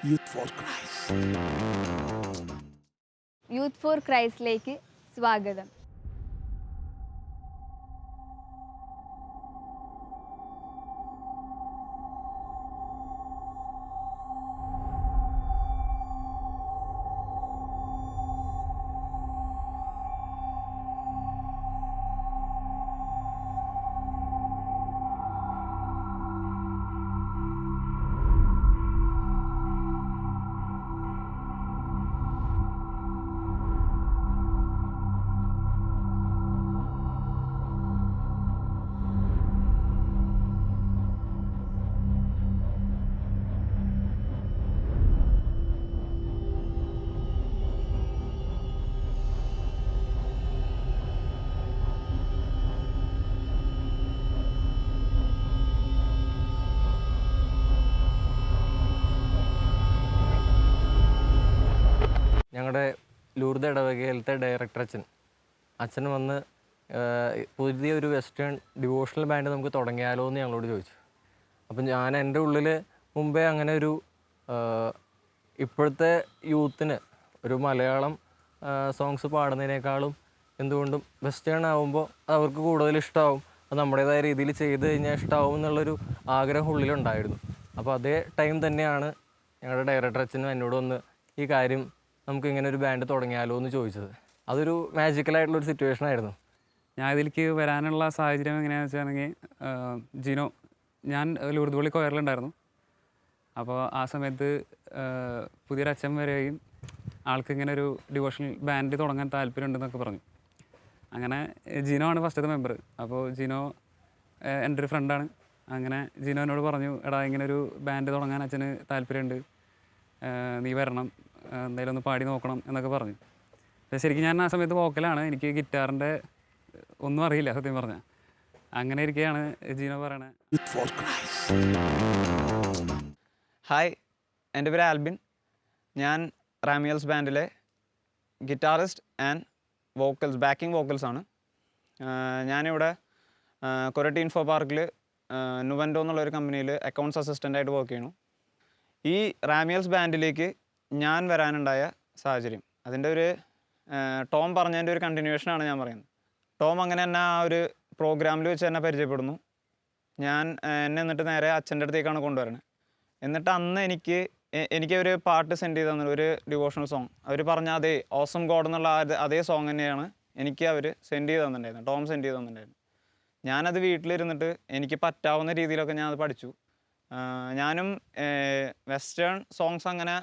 Youth for Christ. Youth for ക്രൈസ്റ്റിലേക്ക് സ്വാഗതം. ഞങ്ങളുടെ ലൂർദ് ഇടവകയിലത്തെ ഡയറക്ടർ അച്ഛൻ വന്ന് പുതിയൊരു വെസ്റ്റേൺ ഡിവോഷണൽ ബാൻഡ് നമുക്ക് തുടങ്ങിയാലോ എന്ന് ഞങ്ങളോട് ചോദിച്ചു. അപ്പം ഞാൻ എൻ്റെ ഉള്ളിൽ മുമ്പേ അങ്ങനെ ഒരു ഇപ്പോഴത്തെ യൂത്തിന് ഒരു മലയാളം സോങ്സ് പാടുന്നതിനേക്കാളും എന്തുകൊണ്ടും വെസ്റ്റേൺ ആകുമ്പോൾ അവർക്ക് കൂടുതൽ ഇഷ്ടമാവും, അത് നമ്മുടേതായ രീതിയിൽ ചെയ്ത് കഴിഞ്ഞാൽ ഇഷ്ടമാവും എന്നുള്ളൊരു ആഗ്രഹം ഉള്ളിലുണ്ടായിരുന്നു. അപ്പോൾ അതേ ടൈം തന്നെയാണ് ഞങ്ങളുടെ ഡയറക്ടർ അച്ഛനും എന്നോട് വന്ന് ഈ കാര്യം നമുക്ക് ഇങ്ങനെ ഒരു ബാൻഡ് തുടങ്ങിയാലോ എന്ന് ചോദിച്ചത്. അതൊരു മാജിക്കലായിട്ടുള്ളൊരു സിറ്റുവേഷൻ ആയിരുന്നു. ഞാൻ ഇതിലേക്ക് വരാനുള്ള സാഹചര്യം എങ്ങനെയാണെന്ന് വെച്ചാണെങ്കിൽ, ജിനോ, ഞാൻ ലൂർദ് പള്ളി കൊയറിലുണ്ടായിരുന്നു. അപ്പോൾ ആ സമയത്ത് പുതിയൊരു അച്ഛൻ വരികയും ആൾക്ക് ഇങ്ങനെ ഒരു ഡിവോഷണൽ ബാൻഡ് തുടങ്ങാൻ താല്പര്യമുണ്ടെന്നൊക്കെ പറഞ്ഞു. അങ്ങനെ ജിനോ ആണ് ഫസ്റ്റത്തെ മെമ്പർ. അപ്പോൾ ജിനോ എൻ്റെ ഒരു ഫ്രണ്ടാണ്. അങ്ങനെ ജിനോ എന്നോട് പറഞ്ഞു, എടാ ഇങ്ങനെ ഒരു ബാൻഡ് തുടങ്ങാൻ അച്ഛന് താല്പര്യമുണ്ട്, നീ വരണം, എന്തായാലും ഒന്ന് പാടി നോക്കണം എന്നൊക്കെ പറഞ്ഞു. പക്ഷേ ശരിക്കും ഞാൻ ആ സമയത്ത് വോക്കലാണ്, എനിക്ക് ഗിറ്റാറിൻ്റെ ഒന്നും അറിയില്ല സത്യം പറഞ്ഞാൽ. അങ്ങനെ ഇരിക്കുകയാണ് ജീനോ പറയണേ. ഹായ്, എൻ്റെ പേര് ആൽബിൻ. ഞാൻ റാമിയൽസ് ബാൻഡിലെ ഗിറ്റാറിസ്റ്റ് ആൻഡ് ബാക്കിംഗ് വോക്കൽസാണ്. ഞാനിവിടെ കൊരട്ടി ഇൻഫോ പാർക്കിൽ നുവൻഡോ എന്നുള്ളൊരു കമ്പനിയിൽ അക്കൗണ്ട്സ് അസിസ്റ്റൻ്റായിട്ട് വർക്ക് ചെയ്യണു. ഈ റാമിയൽസ് ബാൻഡിലേക്ക് ഞാൻ വരാനുണ്ടായ സാഹചര്യം, അതിൻ്റെ ഒരു ടോം പറഞ്ഞതിൻ്റെ ഒരു കണ്ടിന്യൂവേഷനാണ് ഞാൻ പറയുന്നത്. ടോം അങ്ങനെ തന്നെ ആ ഒരു പ്രോഗ്രാമിൽ വെച്ച് എന്നെ പരിചയപ്പെടുന്നു. എന്നെ എന്നിട്ട് നേരെ അച്ഛൻ്റെ അടുത്തേക്കാണ് കൊണ്ടുവരുന്നത്. എന്നിട്ട് അന്ന് എനിക്ക് ഒരു പാട്ട് സെൻഡ് ചെയ്ത് തന്നു, ഒരു ഡിവോഷണൽ സോങ്. അവർ പറഞ്ഞ അതേ ഓസം ഗോഡ് എന്നുള്ള അതേ സോങ് തന്നെയാണ് എനിക്ക് അവർ സെൻഡ് ചെയ്ത് തന്നിട്ടുണ്ടായിരുന്നു, ടോം സെൻഡ് ചെയ്ത് തന്നിട്ടുണ്ടായിരുന്നു. ഞാനത് വീട്ടിലിരുന്നിട്ട് എനിക്ക് പറ്റാവുന്ന രീതിയിലൊക്കെ ഞാനത് പഠിച്ചു. ഞാനും വെസ്റ്റേൺ സോങ്സ് അങ്ങനെ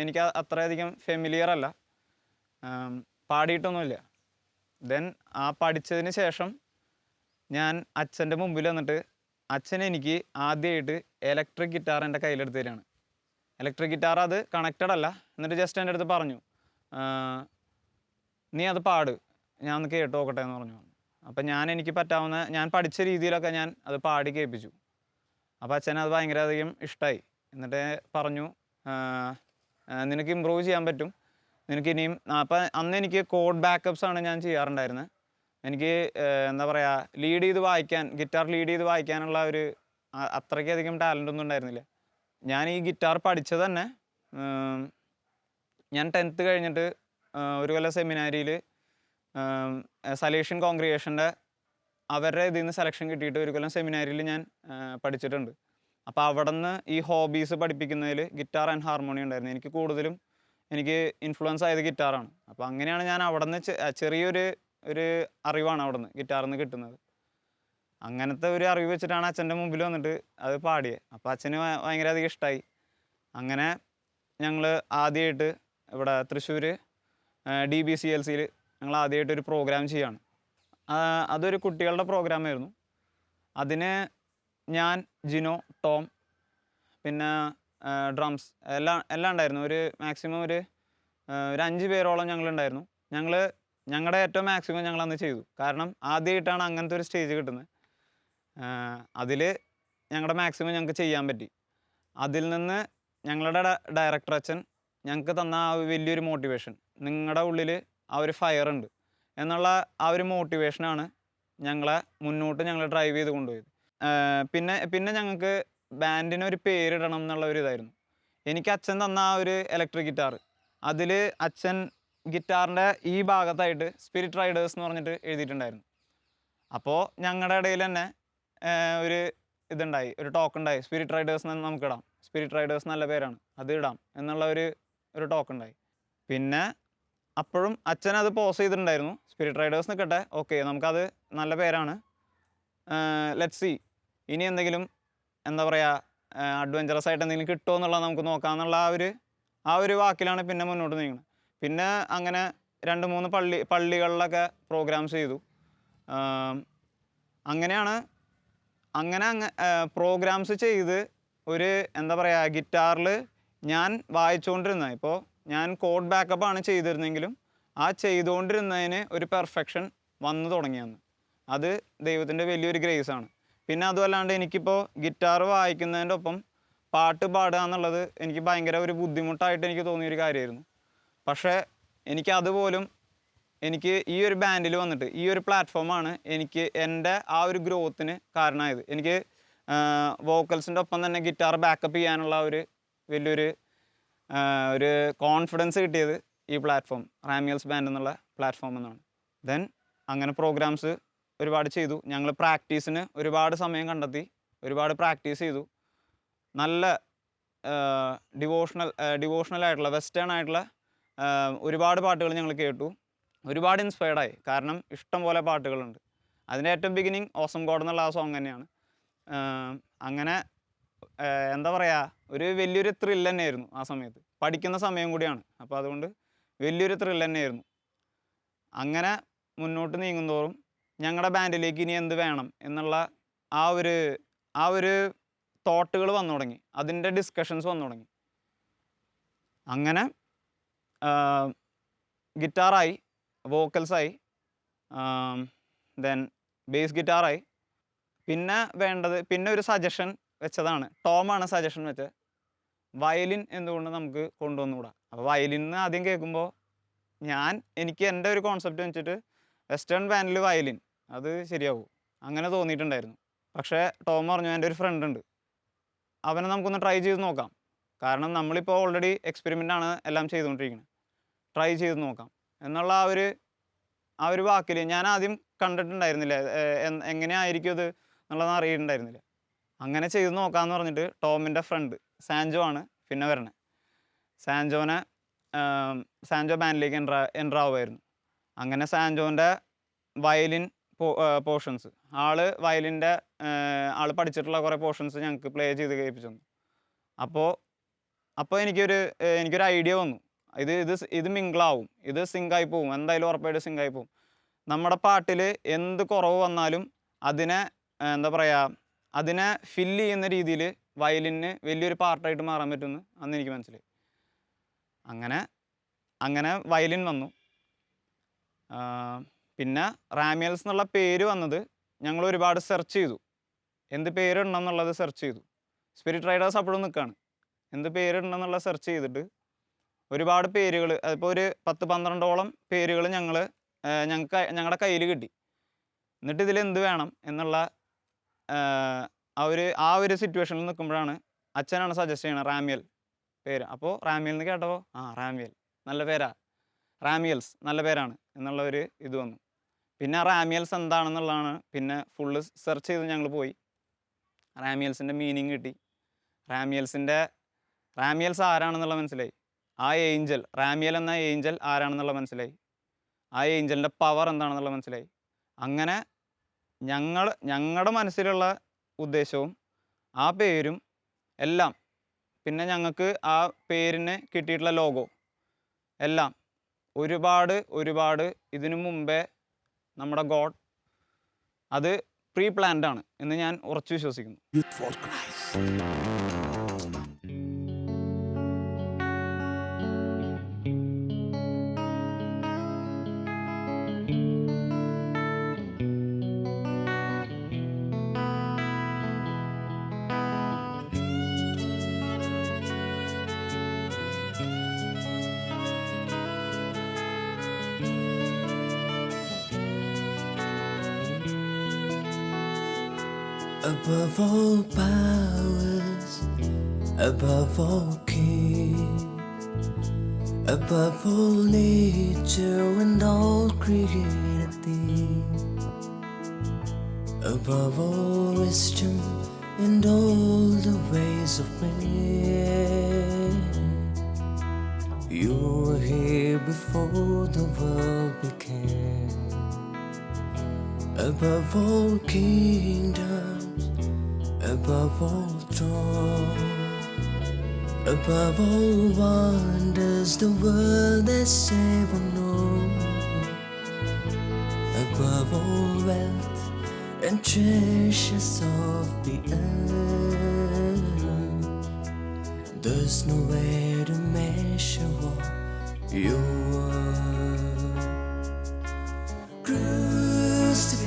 എനിക്ക് അത്രയധികം ഫെമിലിയർ അല്ല, പാടിയിട്ടൊന്നുമില്ല. ദെൻ ആ പഠിച്ചതിന് ശേഷം ഞാൻ അച്ഛൻ്റെ മുമ്പിൽ വന്നിട്ട് അച്ഛൻ എനിക്ക് ആദ്യമായിട്ട് ഇലക്ട്രിക് ഗിറ്റാർ എൻ്റെ കയ്യിലെടുത്ത് തരികയാണ്. ഇലക്ട്രിക് ഗിറ്റാർ അത് കണക്റ്റഡ് അല്ല. എന്നിട്ട് ജസ്റ്റ് എൻ്റെ അടുത്ത് പറഞ്ഞു, നീ അത് പാട്, ഞാൻ ഒന്ന് കേട്ട് നോക്കട്ടെ എന്ന് പറഞ്ഞു. അപ്പം എനിക്ക് പറ്റാവുന്ന ഞാൻ പഠിച്ച രീതിയിലൊക്കെ ഞാൻ അത് പാടി കേൾപ്പിച്ചു. അപ്പോൾ അച്ഛനത് ഭയങ്കരധികം ഇഷ്ടമായി. എന്നിട്ട് പറഞ്ഞു, നിനക്ക് ഇമ്പ്രൂവ് ചെയ്യാൻ പറ്റും, നിനക്ക് ഇനിയും. അപ്പം അന്ന് എനിക്ക് കോഡ് ബാക്കപ്സാണ് ഞാൻ ചെയ്യാറുണ്ടായിരുന്നത്. എനിക്ക് എന്താ പറയുക, ഗിറ്റാർ ലീഡ് ചെയ്ത് വായിക്കാനുള്ള ഒരു അത്രയ്ക്കധികം ടാലൻ്റ് ഒന്നും ഉണ്ടായിരുന്നില്ല. ഞാൻ ഈ ഗിറ്റാർ പഠിച്ചത് തന്നെ ഞാൻ 10th കഴിഞ്ഞിട്ട് ഒരു കൊല്ലം സെമിനാരിയിൽ സലേഷ്യൻ കോൺഗ്രിഗേഷൻ്റെ അവരുടെ ഇതിൽ നിന്ന് സെലക്ഷൻ കിട്ടിയിട്ട് ഒരു കൊല്ലം സെമിനാരിയിൽ ഞാൻ പഠിച്ചിട്ടുണ്ട്. അപ്പോൾ അവിടെ നിന്ന് ഈ ഹോബീസ് പഠിപ്പിക്കുന്നതിൽ ഗിറ്റാർ ആൻഡ് ഹാർമോണിയം ഉണ്ടായിരുന്നു. എനിക്ക് കൂടുതലും ഇൻഫ്ലുവൻസ് ആയത് ഗിറ്റാറാണ്. അപ്പോൾ അങ്ങനെയാണ് ഞാൻ അവിടെ നിന്ന് ചെറിയൊരു അറിവാണ് അവിടെ നിന്ന് ഗിറ്റാറിൽ നിന്ന് കിട്ടുന്നത്. അങ്ങനത്തെ ഒരു അറിവ് വെച്ചിട്ടാണ് അച്ഛൻ്റെ മുമ്പിൽ വന്നിട്ട് അത് പാടിയത്. അപ്പോൾ അച്ഛന് ഭയങ്കരധികം ഇഷ്ടമായി. അങ്ങനെ ഞങ്ങൾ ആദ്യമായിട്ട് ഇവിടെ തൃശ്ശൂർ DBCLCയിൽ ഞങ്ങൾ ആദ്യമായിട്ടൊരു പ്രോഗ്രാം ചെയ്യുകയാണ്. അതൊരു കുട്ടികളുടെ പ്രോഗ്രാമായിരുന്നു. അതിന് ഞാൻ, ജിനോ, ടോം, പിന്നെ ഡ്രംസ് എല്ലാം ഉണ്ടായിരുന്നു. മാക്സിമം ഒരു 5 പേരോളം ഞങ്ങളുണ്ടായിരുന്നു. ഞങ്ങളുടെ ഏറ്റവും മാക്സിമം ഞങ്ങൾ അന്ന് ചെയ്തു. കാരണം ആദ്യമായിട്ടാണ് അങ്ങനത്തെ ഒരു സ്റ്റേജ് കിട്ടുന്നത്. അതിൽ ഞങ്ങളുടെ മാക്സിമം ഞങ്ങൾക്ക് ചെയ്യാൻ പറ്റി. അതിൽ നിന്ന് ഞങ്ങളുടെ ഡയറക്ടർ അച്ഛൻ ഞങ്ങൾക്ക് തന്ന ആ വലിയൊരു മോട്ടിവേഷൻ, നിങ്ങളുടെ ഉള്ളിൽ ആ ഒരു ഫയർ ഉണ്ട് എന്നുള്ള ആ ഒരു മോട്ടിവേഷനാണ് ഞങ്ങളെ ഞങ്ങൾ ഡ്രൈവ് ചെയ്ത് കൊണ്ടുപോയത്. പിന്നെ ഞങ്ങൾക്ക് ബാൻഡിന് ഒരു പേരിടണം എന്നുള്ള ഒരു ഇതായിരുന്നു. എനിക്ക് അച്ഛൻ തന്ന ആ ഒരു ഇലക്ട്രിക് ഗിറ്റാർ, അതിൽ അച്ഛൻ ഗിറ്റാറിൻ്റെ ഈ ഭാഗത്തായിട്ട് സ്പിരിറ്റ് റൈഡേഴ്സ് എന്ന് പറഞ്ഞിട്ട് എഴുതിയിട്ടുണ്ടായിരുന്നു. അപ്പോൾ ഞങ്ങളുടെ ഇടയിൽ തന്നെ ഒരു ഇതുണ്ടായി, ഒരു ടോക്ക് ഉണ്ടായി, സ്പിരിറ്റ് റൈഡേഴ്സ് എന്ന് നമുക്കിടാം, സ്പിരിറ്റ് റൈഡേഴ്സ് നല്ല പേരാണ്, അത് ഇടാം എന്നുള്ള ഒരു ടോക്ക് ഉണ്ടായി. പിന്നെ അപ്പോഴും അച്ഛൻ അത് പോസ് ചെയ്തിട്ടുണ്ടായിരുന്നു, സ്പിരിറ്റ് റൈഡേഴ്സ് നിൽക്കട്ടെ, ഓക്കെ നമുക്കത് നല്ല പേരാണ്, ലെറ്റ് സി ഇനി എന്തെങ്കിലും എന്താ പറയുക അഡ്വഞ്ചറസ് ആയിട്ട് എന്തെങ്കിലും കിട്ടുമോ എന്നുള്ളത് നമുക്ക് നോക്കാമെന്നുള്ള ആ ഒരു വാക്കിലാണ് പിന്നെ മുന്നോട്ട് നീങ്ങുന്നത്. പിന്നെ അങ്ങനെ 2-3 പള്ളികളിലൊക്കെ പ്രോഗ്രാംസ് ചെയ്തു. അങ്ങനെ പ്രോഗ്രാംസ് ചെയ്ത് ഒരു എന്താ പറയുക ഗിറ്റാറിൽ ഞാൻ വായിച്ചുകൊണ്ടിരുന്ന, ഇപ്പോൾ ഞാൻ കോഡ് ബാക്കപ്പാണ് ചെയ്തിരുന്നെങ്കിലും ആ ചെയ്തുകൊണ്ടിരുന്നതിന് ഒരു പെർഫെക്ഷൻ വന്നു തുടങ്ങിയെന്ന്. അത് ദൈവത്തിൻ്റെ വലിയൊരു ഗ്രേസാണ്. പിന്നെ അതുമല്ലാണ്ട് എനിക്കിപ്പോൾ ഗിറ്റാർ വായിക്കുന്നതിൻ്റെ ഒപ്പം പാട്ട് പാടുക എന്നുള്ളത് എനിക്ക് ഭയങ്കര ഒരു ബുദ്ധിമുട്ടായിട്ട് എനിക്ക് തോന്നിയൊരു കാര്യമായിരുന്നു. പക്ഷേ അതുപോലും എനിക്ക് ഈ ഒരു ബാൻഡിൽ വന്നിട്ട് ഈ ഒരു പ്ലാറ്റ്ഫോമാണ് എനിക്ക് എൻ്റെ ആ ഒരു ഗ്രോത്തിന് കാരണമായത്. എനിക്ക് വോക്കൽസിൻ്റെ ഒപ്പം തന്നെ ഗിറ്റാർ ബാക്കപ്പ് ചെയ്യാനുള്ള വലിയൊരു ഒരു കോൺഫിഡൻസ് കിട്ടിയത് ഈ പ്ലാറ്റ്ഫോം, റാമിയൽസ് ബാൻഡ് എന്നുള്ള പ്ലാറ്റ്ഫോം എന്നാണ്. ദെൻ അങ്ങനെ പ്രോഗ്രാംസ് ഒരുപാട് ചെയ്തു. ഞങ്ങൾ പ്രാക്ടീസിന് ഒരുപാട് സമയം കണ്ടെത്തി, ഒരുപാട് പ്രാക്ടീസ് ചെയ്തു. നല്ല ഡിവോഷണൽ ആയിട്ടുള്ള വെസ്റ്റേൺ ആയിട്ടുള്ള ഒരുപാട് പാട്ടുകൾ ഞങ്ങൾ കേട്ടു, ഒരുപാട് ഇൻസ്പയർഡായി. കാരണം ഇഷ്ടം പോലെ പാട്ടുകളുണ്ട്. അതിൻ്റെ ഏറ്റവും ബിഗിനിങ് ഓസം ഗോഡ് എന്നുള്ള ആ സോങ് തന്നെയാണ്. അങ്ങനെ എന്താ പറയുക ഒരു വലിയൊരു ത്രില്ല് തന്നെയായിരുന്നു ആ സമയത്ത്. പഠിക്കുന്ന സമയം കൂടിയാണ്, അപ്പോൾ അതുകൊണ്ട് വലിയൊരു ത്രില്ല് തന്നെയായിരുന്നു. അങ്ങനെ മുന്നോട്ട് നീങ്ങുന്തോറും ഞങ്ങളുടെ ബാൻഡിലേക്ക് ഇനി എന്ത് വേണം എന്നുള്ള ആ ഒരു തോട്ടുകൾ വന്നു തുടങ്ങി, അതിൻ്റെ ഡിസ്കഷൻസ് വന്നു തുടങ്ങി. അങ്ങനെ ഗിറ്റാറായി, വോക്കൽസായി, ദെൻ ബേസ് ഗിറ്റാറായി. പിന്നെ ഒരു സജഷൻ വെച്ചതാണ്, ടോമാണ് സജഷൻ വെച്ചത്, വയലിൻ എന്തുകൊണ്ട് നമുക്ക് കൊണ്ടുവന്നുകൂടാ. അപ്പോൾ വയലിൻ ആദ്യം കേൾക്കുമ്പോൾ എനിക്ക് എൻ്റെ ഒരു കോൺസെപ്റ്റ് വെച്ചിട്ട് വെസ്റ്റേൺ ബാൻഡിൽ വയലിൻ അത് ശരിയാവും അങ്ങനെ തോന്നിയിട്ടുണ്ടായിരുന്നു. പക്ഷേ ടോം പറഞ്ഞു എൻ്റെ ഒരു ഫ്രണ്ട് ഉണ്ട്, അവനെ നമുക്കൊന്ന് ട്രൈ ചെയ്ത് നോക്കാം, കാരണം നമ്മളിപ്പോൾ ഓൾറെഡി എക്സ്പെരിമെൻ്റാണ് എല്ലാം ചെയ്തുകൊണ്ടിരിക്കുന്നത്, ട്രൈ ചെയ്ത് നോക്കാം എന്നുള്ള ആ ഒരു വാക്കിൽ ഞാൻ ആദ്യം കണ്ടിട്ടുണ്ടായിരുന്നില്ല, എങ്ങനെയായിരിക്കും അത് എന്നുള്ളതെന്ന് അറിയിട്ടുണ്ടായിരുന്നില്ല. അങ്ങനെ ചെയ്ത് നോക്കാമെന്ന് പറഞ്ഞിട്ട് ടോമിൻ്റെ ഫ്രണ്ട് സാൻജോ ആണ് പിന്നെ വരണേ. സാൻജോ ബാൻഡിലേക്ക് എൻ്റർ ആവുമായിരുന്നു. അങ്ങനെ സാൻജോൻ്റെ വയലിൻ പോർഷൻസ് വയലിൻ്റെ ആൾ പഠിച്ചിട്ടുള്ള കുറേ പോർഷൻസ് ഞങ്ങൾക്ക് പ്ലേ ചെയ്ത് കേൾപ്പിച്ചു തന്നു. അപ്പോൾ എനിക്കൊരു ഐഡിയ വന്നു, ഇത് മിങ്കിളാവും, ഇത് സിങ്കായി പോവും, എന്തായാലും ഉറപ്പായിട്ട് സിങ്കായി പോവും. നമ്മുടെ പാട്ടിൽ എന്ത് കുറവ് വന്നാലും അതിനെ ഫില്ല് ചെയ്യുന്ന രീതിയിൽ വയലിന് വലിയൊരു പാർട്ടായിട്ട് മാറാൻ പറ്റുമെന്ന് അന്ന് എനിക്ക് മനസ്സിലായി. അങ്ങനെ വയലിൻ വന്നു. പിന്നെ റാമിയൽസ് എന്നുള്ള പേര് വന്നത് ഞങ്ങൾ ഒരുപാട് സെർച്ച് ചെയ്തു, എന്ത് പേരിടണം എന്നുള്ളത് സെർച്ച് ചെയ്തു. സ്പിരിറ്റ് റൈഡേഴ്സ് അപ്പോഴും നിൽക്കുകയാണ്, എന്ത് പേരിടണം എന്നുള്ളത് സെർച്ച് ചെയ്തിട്ട് ഒരുപാട് പേരുകൾ, അതിപ്പോൾ ഒരു 10-12ഓളം പേരുകൾ ഞങ്ങളുടെ കയ്യിൽ കിട്ടി. എന്നിട്ട് ഇതിലെന്ത് വേണം എന്നുള്ള ആ ഒരു സിറ്റുവേഷനിൽ നിൽക്കുമ്പോഴാണ് അച്ഛനാണ് സജസ്റ്റ് ചെയ്യണത് റാമിയൽ പേര്. അപ്പോൾ റാമിയൽ എന്ന് കേട്ടപ്പോൾ റാമിയൽ നല്ല പേരാ, റാമിയൽസ് നല്ല പേരാണ് എന്നുള്ള ഒരു ഇത് വന്നു. പിന്നെ റാമിയൽസ് എന്താണെന്നുള്ളതാണ് പിന്നെ ഫുള്ള് സെർച്ച് ചെയ്ത് ഞങ്ങൾ പോയി. റാമിയൽസിൻ്റെ മീനിങ് കിട്ടി, റാമിയൽസ് ആരാണെന്നുള്ള മനസ്സിലായി, ആ ഏഞ്ചൽ റാമിയൽ എന്ന ഏഞ്ചൽ ആരാണെന്നുള്ള മനസ്സിലായി, ആ ഏഞ്ചലിൻ്റെ പവർ എന്താണെന്നുള്ള മനസ്സിലായി. അങ്ങനെ ഞങ്ങളുടെ മനസ്സിലുള്ള ഉദ്ദേശവും ആ പേരും എല്ലാം, പിന്നെ ഞങ്ങൾക്ക് ആ പേരിന് കിട്ടിയിട്ടുള്ള ലോഗോ എല്ലാം ഒരുപാട് ഇതിനു മുമ്പേ നമ്മുടെ ഗോഡ് അത് പ്രീ പ്ലാൻഡ് ആണ് എന്ന് ഞാൻ ഉറച്ചു വിശ്വസിക്കുന്നു. Above all powers, above all kings, Above all nature and all created things, above all wisdom and all the ways of man, you were here before the world began. Above all kingdoms, above all thrones, above all wonders the world has ever known, above all wealth and treasures of the earth, there's no way to measure what you are. Crucified,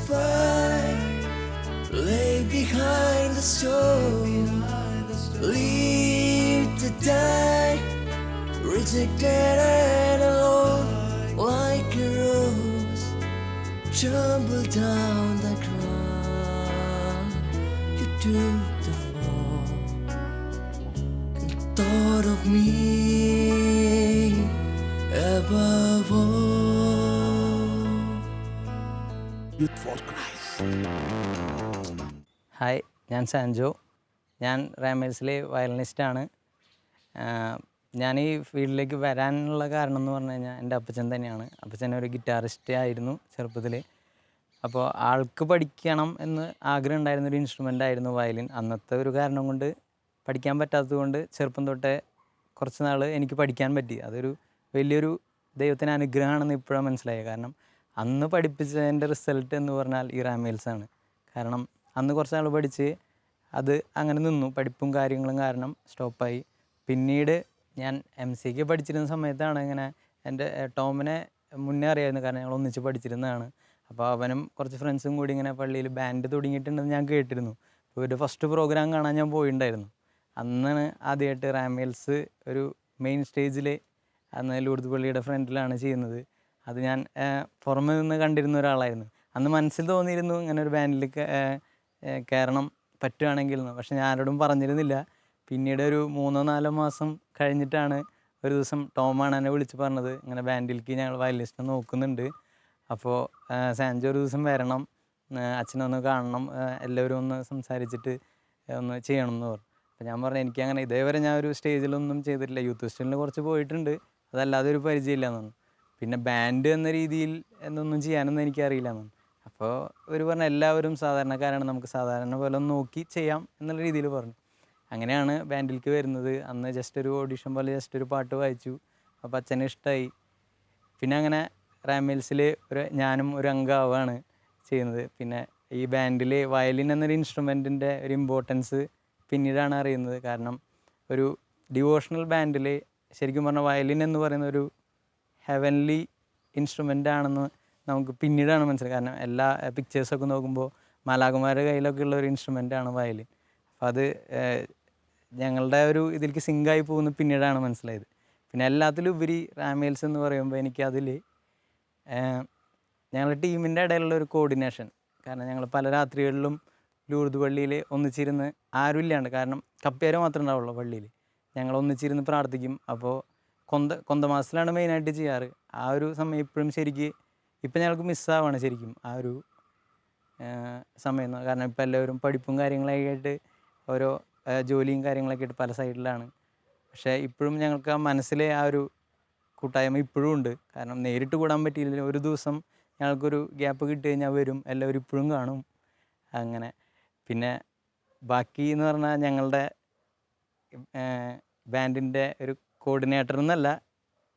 lay behind the stone, leave to die, rejected and alone, like a rose, tumble down the ground. You took the fall and thought of me above all. Youth for Christ. Hi, ഞാൻ Sancho. ഞാൻ റാമേൽസിലെ വയലിനിസ്റ്റാണ്. ഞാൻ ഈ ഫീൽഡിലേക്ക് വരാനുള്ള കാരണം എന്ന് പറഞ്ഞു കഴിഞ്ഞാൽ എൻ്റെ അപ്പച്ചൻ തന്നെയാണ്. അപ്പച്ചൻ ഒരു ഗിറ്റാറിസ്റ്റ് ആയിരുന്നു ചെറുപ്പത്തിൽ. അപ്പോൾ ആൾക്ക് പഠിക്കണം എന്ന് ആഗ്രഹം ഉണ്ടായിരുന്നൊരു ഇൻസ്ട്രുമെൻ്റ് ആയിരുന്നു വയലിൻ. അന്നത്തെ ഒരു കാരണം കൊണ്ട് പഠിക്കാൻ പറ്റാത്തത് കൊണ്ട് ചെറുപ്പം തൊട്ടേ കുറച്ച് നാൾ എനിക്ക് പഠിക്കാൻ പറ്റി. അതൊരു വലിയൊരു ദൈവത്തിന് അനുഗ്രഹമാണെന്ന് ഇപ്പോഴാണ് മനസ്സിലായത്. കാരണം അന്ന് പഠിപ്പിച്ചതിൻ്റെ റിസൾട്ട് എന്ന് പറഞ്ഞാൽ ഈ റാമേൽസാണ്. കാരണം അന്ന് കുറച്ച് നാൾ പഠിച്ച് അത് അങ്ങനെ നിന്നു. പഠിപ്പും കാര്യങ്ങളും കാരണം സ്റ്റോപ്പായി. പിന്നീട് ഞാൻ MCക്ക് പഠിച്ചിരുന്ന സമയത്താണ് ഇങ്ങനെ എൻ്റെ ടോമിനെ മുന്നേ അറിയായിരുന്നു. കാരണം ഞങ്ങൾ ഒന്നിച്ച് പഠിച്ചിരുന്നതാണ്. അപ്പോൾ അവനും കുറച്ച് ഫ്രണ്ട്സും കൂടി ഇങ്ങനെ പള്ളിയിൽ ബാൻഡ് തുടങ്ങിയിട്ടുണ്ടെന്ന് ഞാൻ കേട്ടിരുന്നു. അപ്പോൾ ഒരു ഫസ്റ്റ് പ്രോഗ്രാം കാണാൻ ഞാൻ പോയിട്ടുണ്ടായിരുന്നു. അന്നാണ് ആദ്യമായിട്ട് റാമേൽസ് ഒരു മെയിൻ സ്റ്റേജിൽ അന്ന് ലൂർദ് പള്ളിയുടെ ഫ്രണ്ടിലാണ് ചെയ്യുന്നത്. അത് ഞാൻ പുറമെ നിന്ന് കണ്ടിരുന്ന ഒരാളായിരുന്നു. അന്ന് മനസ്സിൽ തോന്നിയിരുന്നു ഇങ്ങനെ ഒരു ബാൻഡിൽ കയറണം പറ്റുകയാണെങ്കിൽ എന്ന്. പക്ഷെ ഞാൻ ആരോടും പറഞ്ഞിരുന്നില്ല. പിന്നീട് ഒരു 3-4 മാസം കഴിഞ്ഞിട്ടാണ് ഒരു ദിവസം ടോമാണ് എന്നെ വിളിച്ച് പറഞ്ഞത്, ഇങ്ങനെ ബാൻഡിലേക്ക് ഞങ്ങൾ വയലിനിസ്റ്റിനെ നോക്കുന്നുണ്ട്. അപ്പോൾ സാൻജോ ഒരു ദിവസം വരണം, അച്ഛനൊന്ന് കാണണം, എല്ലാവരും ഒന്ന് സംസാരിച്ചിട്ട് ഒന്ന് ചെയ്യണം എന്ന് പറഞ്ഞു. അപ്പോൾ ഞാൻ പറഞ്ഞു എനിക്കങ്ങനെ ഇതേവരെ ഞാൻ ഒരു സ്റ്റേജിലൊന്നും ചെയ്തിട്ടില്ല. യൂത്ത് ഫെസ്റ്റിവലിന് കുറച്ച് പോയിട്ടുണ്ട്, അതല്ലാതെ ഒരു പരിചയമില്ല എന്നാണ്. പിന്നെ ബാൻഡ് എന്ന രീതിയിൽ എന്നൊന്നും ചെയ്യാനൊന്നും എനിക്കറിയില്ല എന്നാണ്. അപ്പോൾ ഒരു പറഞ്ഞ എല്ലാവരും സാധാരണക്കാരാണ്, നമുക്ക് സാധാരണ പോലെ ഒന്ന് നോക്കി ചെയ്യാം എന്നുള്ള രീതിയിൽ പറഞ്ഞു. അങ്ങനെയാണ് ബാൻഡിലേക്ക് വരുന്നത്. അന്ന് ജസ്റ്റ് ഒരു ഓഡിഷൻ പോലെ ജസ്റ്റ് ഒരു പാട്ട് വായിച്ചു. അപ്പോൾ അച്ഛന് ഇഷ്ടമായി. പിന്നെ അങ്ങനെ റാമേൽസിൽ ഞാനും ഒരു അംഗമാവാണ് ചെയ്യുന്നത്. പിന്നെ ഈ ബാൻഡിൽ വയലിൻ എന്നൊരു ഇൻസ്ട്രുമെൻറ്റിൻ്റെ ഒരു ഇമ്പോർട്ടൻസ് പിന്നീടാണ് അറിയുന്നത്. കാരണം ഒരു ഡിവോഷണൽ ബാൻഡിൽ ശരിക്കും പറഞ്ഞാൽ വയലിൻ എന്ന് പറയുന്ന ഒരു ഹെവൻലി ഇൻസ്ട്രുമെൻ്റ് ആണെന്ന് നമുക്ക് പിന്നീടാണ് മനസ്സിലായത്. കാരണം എല്ലാ പിക്ചേഴ്സൊക്കെ നോക്കുമ്പോൾ മാലാഖമാരുടെ കയ്യിലൊക്കെ ഉള്ള ഒരു ഇൻസ്ട്രുമെൻ്റാണ് വയലിൻ. അപ്പോൾ അത് ഞങ്ങളുടെ ഒരു ഇതിലേക്ക് സിങ്കായി പോകുന്ന പിന്നീടാണ് മനസ്സിലായത്. പിന്നെ എല്ലാത്തിലും ഉപരി റാമേൽസ് എന്ന് പറയുമ്പോൾ എനിക്കതിൽ ഞങ്ങളുടെ ടീമിൻ്റെ ഇടയിലുള്ള ഒരു കോർഡിനേഷൻ. കാരണം ഞങ്ങൾ പല രാത്രികളിലും ലൂർദ് പള്ളിയിൽ ഒന്നിച്ചിരുന്ന് ആരും ഇല്ലാണ്ട്, കാരണം കപ്പേര് മാത്രമേ ഉണ്ടാവുള്ളൂ പള്ളിയിൽ, ഞങ്ങൾ ഒന്നിച്ചിരുന്ന് പ്രാർത്ഥിക്കും. അപ്പോൾ കൊന്തമാസത്തിലാണ് മെയിനായിട്ട് ചെയ്യാറ്. ആ ഒരു സമയം ഇപ്പോഴും ശരിക്കും ഇപ്പം ഞങ്ങൾക്ക് മിസ്സാവാണ് ശരിക്കും ആ ഒരു സമയം. കാരണം ഇപ്പം എല്ലാവരും പഠിപ്പും കാര്യങ്ങളൊക്കെ ആയിട്ട് ഓരോ ജോലിയും കാര്യങ്ങളൊക്കെ ആയിട്ട് പല സൈഡിലാണ്. പക്ഷേ ഇപ്പോഴും ഞങ്ങൾക്ക് ആ മനസ്സിലെ ആ ഒരു കൂട്ടായ്മ ഇപ്പോഴും ഉണ്ട്. കാരണം നേരിട്ട് കൂടാൻ പറ്റിയില്ലെങ്കിലും ഒരു ദിവസം ഞങ്ങൾക്കൊരു ഗ്യാപ്പ് കിട്ടി കഴിഞ്ഞാൽ വരും, എല്ലാവരും ഇപ്പോഴും കാണും അങ്ങനെ. പിന്നെ ബാക്കി എന്ന് പറഞ്ഞാൽ ഞങ്ങളുടെ ബാൻഡിൻ്റെ ഒരു കോർഡിനേറ്റർ എന്നല്ല,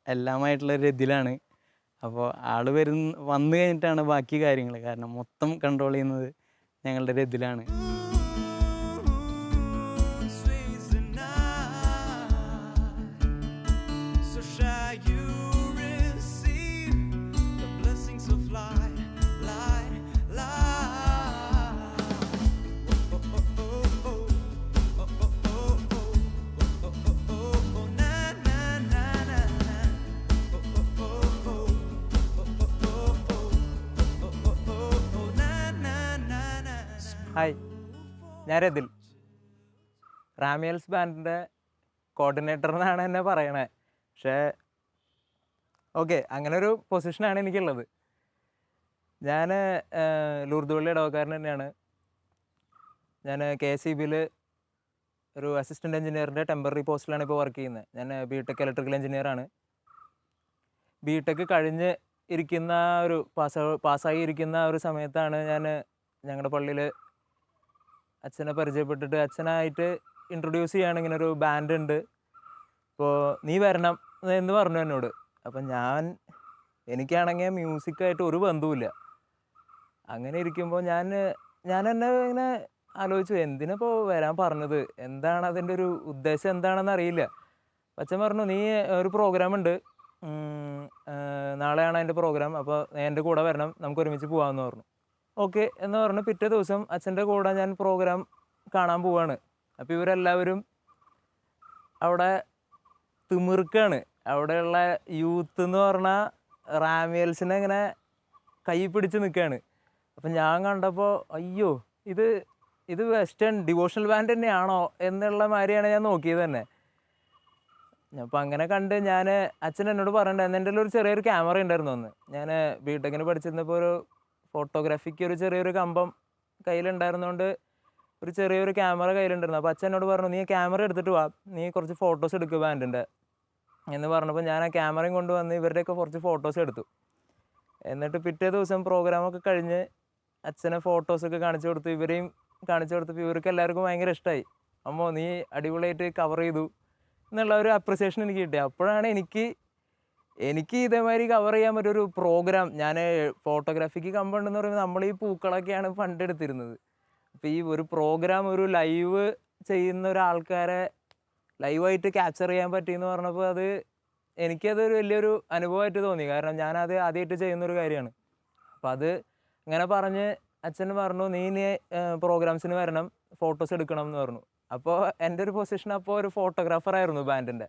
എല്ലാമായിട്ടുള്ളൊരു ഇതിലാണ്. അപ്പോൾ ആൾ വന്നു കഴിഞ്ഞിട്ടാണ് ബാക്കി കാര്യങ്ങൾ. കാരണം മൊത്തം കൺട്രോൾ ചെയ്യുന്നത് ഞങ്ങളുടെ രതിലാണ്. ഹായ്, ഞാൻ രതിൽ, റാമേൽസ് ബാൻഡിൻ്റെ കോർഡിനേറ്റർ എന്നാണ് എന്നെ പറയണേ. പക്ഷേ ഓക്കെ, അങ്ങനെ ഒരു പൊസിഷനാണ് എനിക്കുള്ളത്. ഞാൻ ലൂർദുപള്ളി ഇടവക്കാരൻ തന്നെയാണ്. ഞാൻ KSEB ഒരു അസിസ്റ്റൻറ്റ് എഞ്ചിനീയറിൻ്റെ ടെമ്പററി പോസ്റ്റിലാണ് ഇപ്പോൾ വർക്ക് ചെയ്യുന്നത്. ഞാൻ BTech ഇലക്ട്രിക്കൽ എഞ്ചിനീയറാണ്. BTech കഴിഞ്ഞ് ഇരിക്കുന്ന ഒരു പാസ്സായി ഇരിക്കുന്ന ഒരു സമയത്താണ് ഞാൻ ഞങ്ങളുടെ പള്ളിയിൽ അച്ഛനെ പരിചയപ്പെട്ടിട്ട് അച്ഛനായിട്ട് ഇൻട്രൊഡ്യൂസ് ചെയ്യുകയാണ്, ഇങ്ങനെ ഒരു ബാൻഡ് ഉണ്ട്, അപ്പോൾ നീ വരണം എന്ന് പറഞ്ഞു എന്നോട്. അപ്പം എനിക്കാണെങ്കിൽ മ്യൂസിക്കായിട്ട് ഒരു ബന്ധവുമില്ല. അങ്ങനെ ഇരിക്കുമ്പോൾ ഞാൻ എന്നെ ഇങ്ങനെ ആലോചിച്ചു, എന്തിനിപ്പോൾ വരാൻ പറഞ്ഞത്, എന്താണ് അതിൻ്റെ ഒരു ഉദ്ദേശം എന്താണെന്ന് അറിയില്ല. അച്ഛൻ പറഞ്ഞു, നീ ഒരു പ്രോഗ്രാം ഉണ്ട്, നാളെയാണ് അതിൻ്റെ പ്രോഗ്രാം, അപ്പോൾ എൻ്റെ കൂടെ വരണം, നമുക്ക് ഒരുമിച്ച് പോകാമെന്ന് പറഞ്ഞു. ഓക്കെ എന്ന് പറഞ്ഞ് പിറ്റേ ദിവസം അച്ഛൻ്റെ കൂടെ ഞാൻ പ്രോഗ്രാം കാണാൻ പോവാണ്. അപ്പോൾ ഇവരെല്ലാവരും അവിടെ തിമിർക്കാണ്. അവിടെയുള്ള യൂത്ത് എന്ന് പറഞ്ഞാൽ റാമിയൽസിനെ ഇങ്ങനെ കൈ പിടിച്ച് നിൽക്കുകയാണ്. അപ്പം ഞാൻ കണ്ടപ്പോൾ അയ്യോ, ഇത് വെസ്റ്റേൺ ഡിവോഷണൽ ബാൻഡ് തന്നെയാണോ എന്നുള്ള മാതിരിയാണ് ഞാൻ നോക്കിയത് തന്നെ. അപ്പം അങ്ങനെ കണ്ട് അച്ഛൻ എന്നോട് പറയണ്ടായിരുന്നു, എൻ്റെ ഒരു ചെറിയൊരു ക്യാമറ ഉണ്ടായിരുന്നു അന്ന്. ഞാൻ BTechന് പഠിച്ചിരുന്നപ്പോൾ ഒരു ഫോട്ടോഗ്രാഫിക്ക് ഒരു ചെറിയൊരു കമ്പം കയ്യിലുണ്ടായിരുന്നതുകൊണ്ട് ഒരു ചെറിയൊരു ക്യാമറ കയ്യിലുണ്ടായിരുന്നു. അപ്പോൾ അച്ഛൻ എന്നോട് പറഞ്ഞു, നീ ക്യാമറ എടുത്തിട്ട് വാ, നീ കുറച്ച് ഫോട്ടോസ് എടുക്കുക ബാൻഡിൻ്റെ എന്ന് പറഞ്ഞപ്പോൾ ഞാൻ ആ ക്യാമറയും കൊണ്ടുവന്ന് ഇവരുടെയൊക്കെ കുറച്ച് ഫോട്ടോസ് എടുത്തു. എന്നിട്ട് പിറ്റേ ദിവസം പ്രോഗ്രാമൊക്കെ കഴിഞ്ഞ് അച്ഛനെ ഫോട്ടോസൊക്കെ കാണിച്ചു കൊടുത്തു, ഇവരെയും കാണിച്ചു കൊടുത്തപ്പോൾ ഇവർക്ക് എല്ലാവർക്കും ഭയങ്കര ഇഷ്ടമായി. അമ്മോ, നീ അടിപൊളിയായിട്ട് കവർ ചെയ്തു എന്നുള്ള ഒരു അപ്രിസിയേഷൻ എനിക്ക് കിട്ടി. അപ്പോഴാണ് എനിക്ക് ഇതേമാതിരി കവർ ചെയ്യാൻ പറ്റിയൊരു പ്രോഗ്രാം. ഞാൻ ഫോട്ടോഗ്രാഫിക്ക് കമ്പുണ്ടെന്ന് പറയുമ്പോൾ നമ്മൾ ഈ പൂക്കളൊക്കെയാണ് പണ്ടെടുത്തിരുന്നത്. അപ്പോൾ ഈ ഒരു പ്രോഗ്രാം, ഒരു ലൈവ് ചെയ്യുന്ന ഒരാൾക്കാരെ ലൈവായിട്ട് ക്യാപ്ചർ ചെയ്യാൻ പറ്റിയെന്ന് പറഞ്ഞപ്പോൾ എനിക്കതൊരു വലിയൊരു അനുഭവമായിട്ട് തോന്നി. കാരണം ഞാനത് ആദ്യമായിട്ട് ചെയ്യുന്നൊരു കാര്യമാണ്. അപ്പോൾ അത് ഇങ്ങനെ പറഞ്ഞ് അച്ഛൻ പറഞ്ഞു, നീ പ്രോഗ്രാംസിന് വരണം, ഫോട്ടോസ് എടുക്കണം എന്ന് പറഞ്ഞു. അപ്പോൾ എൻ്റെ ഒരു പൊസിഷൻ അപ്പോൾ ഒരു ഫോട്ടോഗ്രാഫറായിരുന്നു ബാൻഡിൻ്റെ.